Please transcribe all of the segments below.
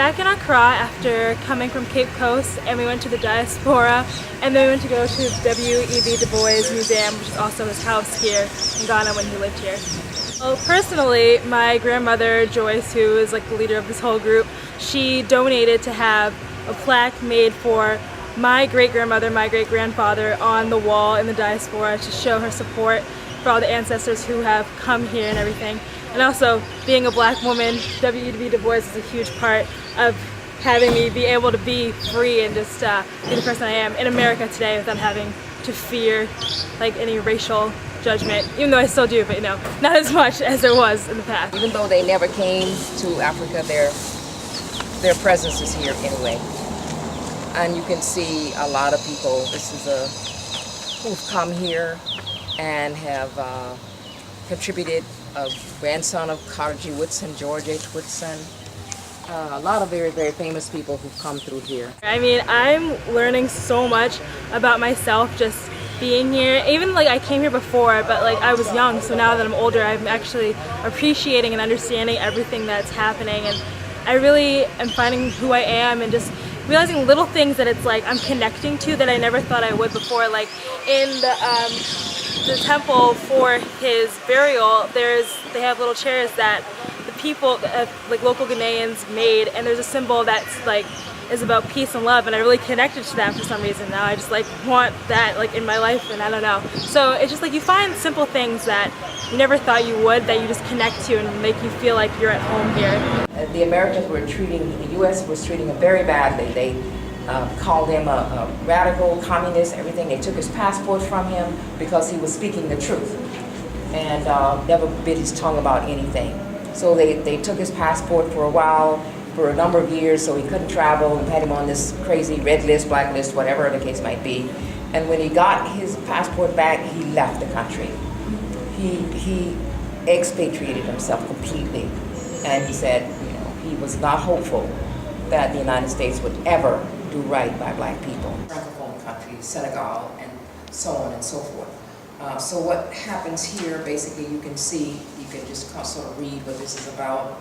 back in Accra after coming from Cape Coast, and we went to the diaspora, and then we went to go to W.E.B. Du Bois Museum, which is also his house here in Ghana when he lived here. Well, personally, my grandmother Joyce, who is like the leader of this whole group, she donated to have a plaque made for my great-grandmother, my great-grandfather on the wall in the diaspora to show her support for all the ancestors who have come here and everything. And also, being a black woman, W.E.B. Du Bois is a huge part of having me be able to be free and just be the person I am in America today without having to fear like any racial judgment, even though I still do, but you know, not as much as there was in the past. Even though they never came to Africa, their presence is here anyway. And you can see a lot of people. This is who've come here and have contributed. A grandson of Carter G. Woodson, George H. Woodson. A lot of very, very famous people who've come through here. I mean, I'm learning so much about myself just being here. Even like I came here before, but like I was young, so now that I'm older, I'm actually appreciating and understanding everything that's happening, and I really am finding who I am and just realizing little things that it's like I'm connecting to that I never thought I would before. Like in the temple for his burial, they have little chairs that the people, like local Ghanaians made, and there's a symbol that's like is about peace and love, and I really connected to that for some reason. Now I just like want that like in my life, and I don't know. So it's just like you find simple things that you never thought you would that you just connect to and make you feel like you're at home here. The Americans were treating, the U.S. was treating him very badly. They called him a radical communist, everything. They took his passport from him because he was speaking the truth and never bit his tongue about anything. So they took his passport for a while, for a number of years, so he couldn't travel, and had him on this crazy red list, black list, whatever the case might be. And when he got his passport back, he left the country. He expatriated himself completely, and he said, you know, he was not hopeful that the United States would ever do right by black people. Francophone countries, Senegal, and so on and so forth. So what happens here, basically, you can see, you can just sort of read what this is about,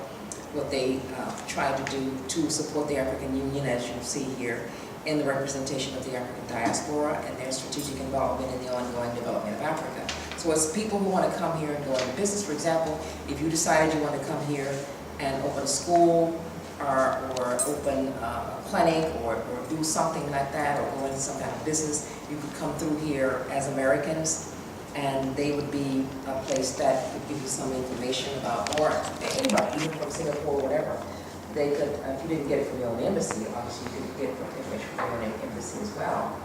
what they tried to do to support the African Union, as you see here, in the representation of the African diaspora and their strategic involvement in the ongoing development of Africa. So as people who want to come here and go into business, for example, if you decided you want to come here and open a school or open a clinic or do something like that, or go into some kind of business, you could come through here as Americans, and they would be a place that would give you some information about, or anybody, even from Singapore or whatever. They could, if you didn't get it from your own embassy, obviously you could get information from your own embassy as well.